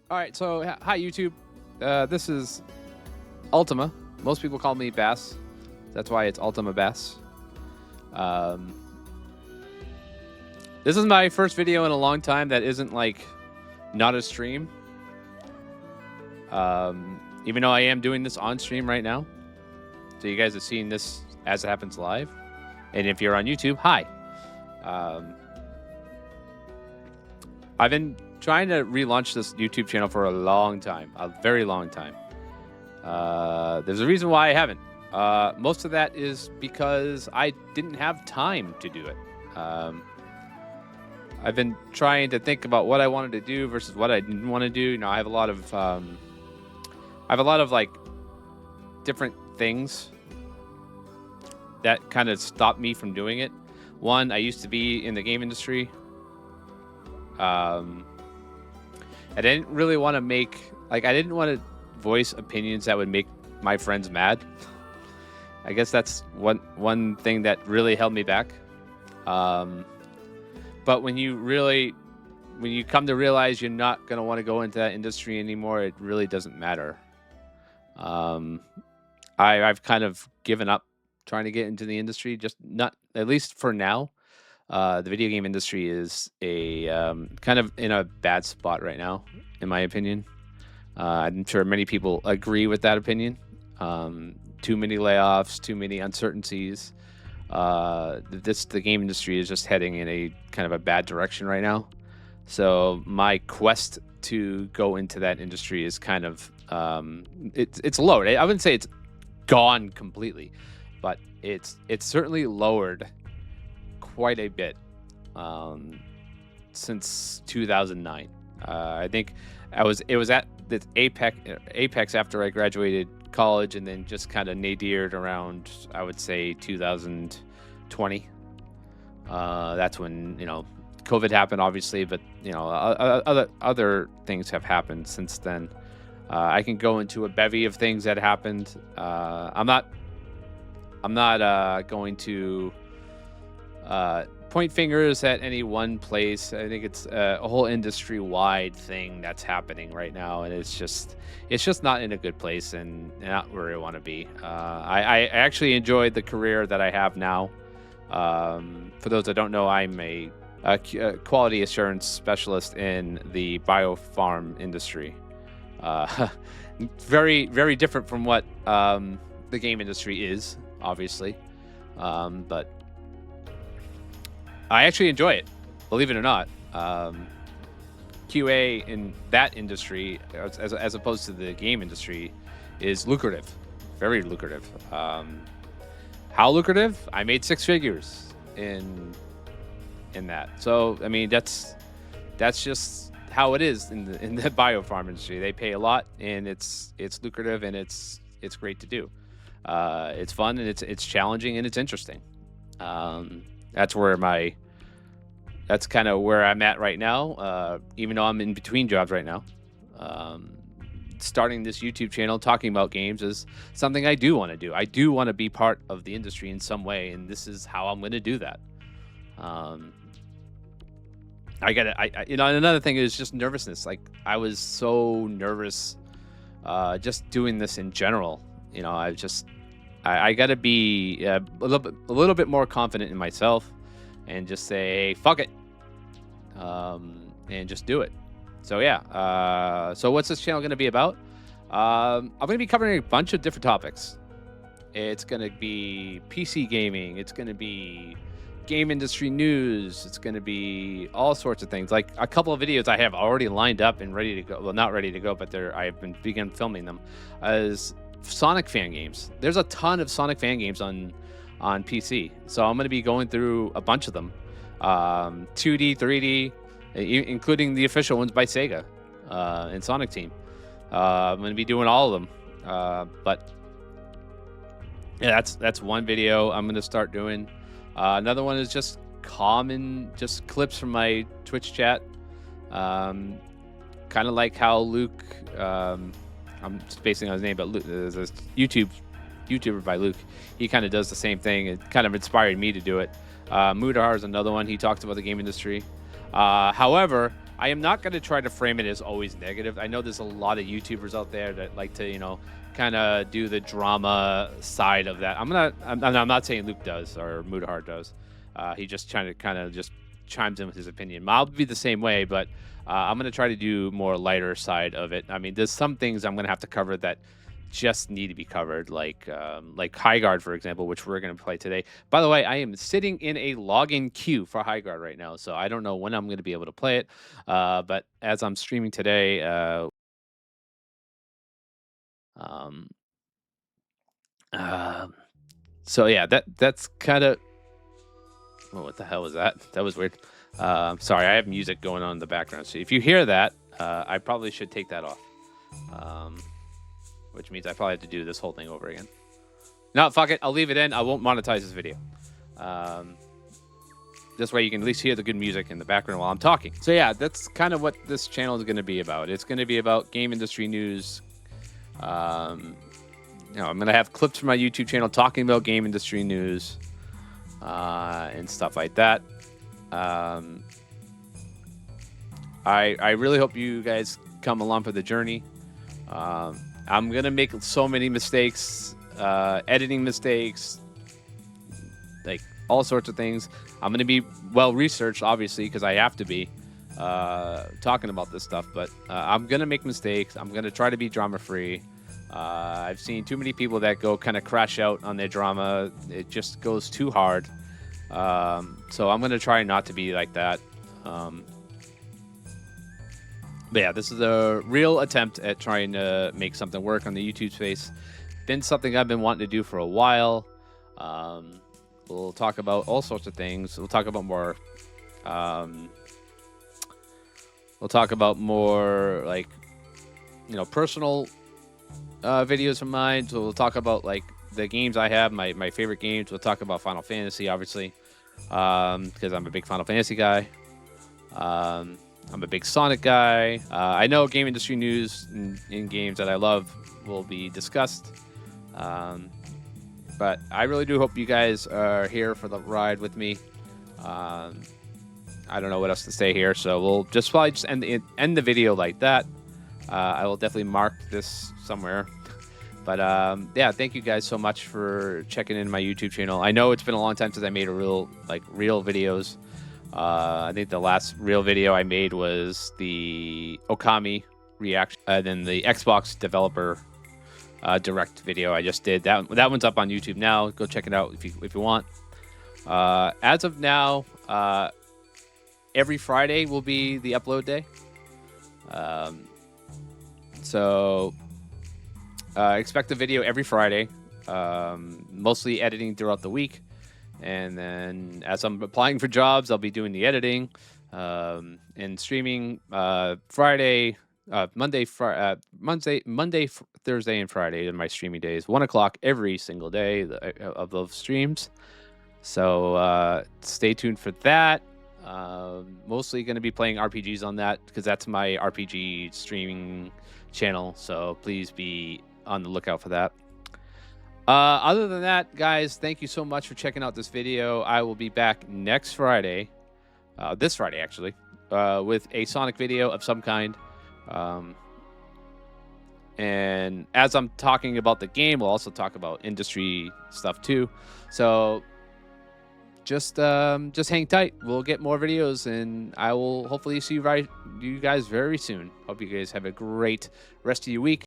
All right, so hi YouTube. This is Ultima. Most people call me Bass. That's why it's Ultimabass. Um, this is my first video in a long time that isn't like not a stream. Even though I am doing this on stream right now, so you guys are seeing this as it happens live. And if you're on YouTube, hi. I've been trying to relaunch this YouTube channel for a long time, a very long time. There's a reason why I haven't. Most of that is because I didn't have time to do it. I've been trying to think about what I wanted to do versus what I didn't want to do. You know, I have a lot of like different things that kind of stopped me from doing it. One, I used to be in the game industry. I didn't really want to I didn't want to voice opinions that would make my friends mad. I guess that's one thing that really held me back. But when you come to realize you're not going to want to go into that industry anymore, it really doesn't matter. I've kind of given up trying to get into the industry, just not, at least for now. The video game industry is a kind of in a bad spot right now, in my opinion. I'm sure many people agree with that opinion. Too many layoffs, too many uncertainties. The game industry is just heading in a kind of a bad direction right now. So my quest to go into that industry is kind of it's lowered. I wouldn't say it's gone completely, but it's certainly lowered quite a bit since 2009. I think it was at the apex after I graduated college, and then just kind of nadir'd around, I would say, 2020. That's when, you know, COVID happened, obviously, but you know, other things have happened since then. I can go into a bevy of things that happened. I'm not going to point fingers at any one place. I think it's a whole industry-wide thing that's happening right now, and it's just not in a good place and not where I want to be. I actually enjoyed the career that I have now. For those that don't know, I'm a quality assurance specialist in the biofarm industry. Very, very different from what the game industry is, obviously, but I actually enjoy it, believe it or not. QA in that industry, as opposed to the game industry, is lucrative, very lucrative. How lucrative? I made 6 figures in that. So I mean, that's just how it is in the biofarm industry. They pay a lot, and it's lucrative, and it's great to do. It's fun, and it's challenging, and it's interesting. That's kind of where I'm at right now. Even though I'm in between jobs right now, starting this YouTube channel talking about games is something I do want to do. I do want to be part of the industry in some way, and this is how I'm going to do that. You know, another thing is just nervousness. Like, I was so nervous, just doing this in general. You know, I got to be a little bit more confident in myself, and just say, fuck it, and just do it. So yeah. So what's this channel going to be about? I'm going to be covering a bunch of different topics. It's going to be PC gaming. It's going to be game industry news. It's going to be all sorts of things. Like a couple of videos I have already lined up and ready to go. Well, not ready to go, but I've begun filming them as Sonic fan games. There's a ton of Sonic fan games on PC, so I'm going to be going through a bunch of them, 2D, 3D, including the official ones by Sega and Sonic Team. I'm going to be doing all of them, but yeah, that's one video I'm going to start doing. Another one is just just clips from my Twitch chat, kind of like how Luke, I'm spacing on his name, but Luke, there's a YouTuber by Luke. He kind of does the same thing. It kind of inspired me to do it. Mudahar is another one. He talks about the game industry. However, I am not going to try to frame it as always negative. I know there's a lot of YouTubers out there that like to, kind of do the drama side of that. I'm not saying Luke does or Mudahar does. He just trying to kind of just chimes in with his opinion. I'll be the same way, but I'm going to try to do more lighter side of it. I mean, there's some things I'm going to have to cover that just need to be covered, like High Guard, for example, which we're going to play today. By the way, I am sitting in a login queue for High Guard right now, so I don't know when I'm going to be able to play it. But as I'm streaming today, um, so yeah, that's kind of. Oh, what the hell was that? That was weird. Sorry, I have music going on in the background, so if you hear that, I probably should take that off. Which means I probably have to do this whole thing over again. No, fuck it. I'll leave it in. I won't monetize this video. This way you can at least hear the good music in the background while I'm talking. So yeah, that's kind of what this channel is going to be about. It's going to be about game industry news. I'm going to have clips from my YouTube channel talking about game industry news and stuff like that. I really hope you guys come along for the journey. I'm going to make so many mistakes, editing mistakes, like all sorts of things. I'm going to be well-researched, obviously, because I have to be talking about this stuff. But I'm going to make mistakes. I'm going to try to be drama-free. I've seen too many people that go kind of crash out on their drama. It just goes too hard. So I'm going to try not to be like that. But yeah, this is a real attempt at trying to make something work on the YouTube space. Been something I've been wanting to do for a while. We'll talk about all sorts of things. We'll talk about more. We'll talk about more like, personal videos of mine. So we'll talk about like the games I have, my favorite games. We'll talk about Final Fantasy, obviously, because I'm a big Final Fantasy guy. I'm a big Sonic guy. I know game industry news in games that I love will be discussed. But I really do hope you guys are here for the ride with me. I don't know what else to say here, so we'll probably end the video like that. I will definitely mark this somewhere. But yeah, thank you guys so much for checking in my YouTube channel. I know it's been a long time since I made real videos. I think the last real video I made was the Okami reaction, then the Xbox developer direct video I just did. That one's up on YouTube now. Go check it out if you want. As of now, every Friday will be the upload day. So expect a video every Friday. Mostly editing throughout the week. And then as I'm applying for jobs, I'll be doing the editing and streaming Friday, Monday, Thursday, and Friday are my streaming days. 1 o'clock every single day of those streams. So stay tuned for that. Mostly going to be playing RPGs on that because that's my RPG streaming channel. So please be on the lookout for that. Other than that, guys, thank you so much for checking out this video. I will be back next Friday, this Friday actually, with a Sonic video of some kind. And as I'm talking about the game, we'll also talk about industry stuff too. So just hang tight. We'll get more videos, and I will hopefully see you guys very soon. Hope you guys have a great rest of your week.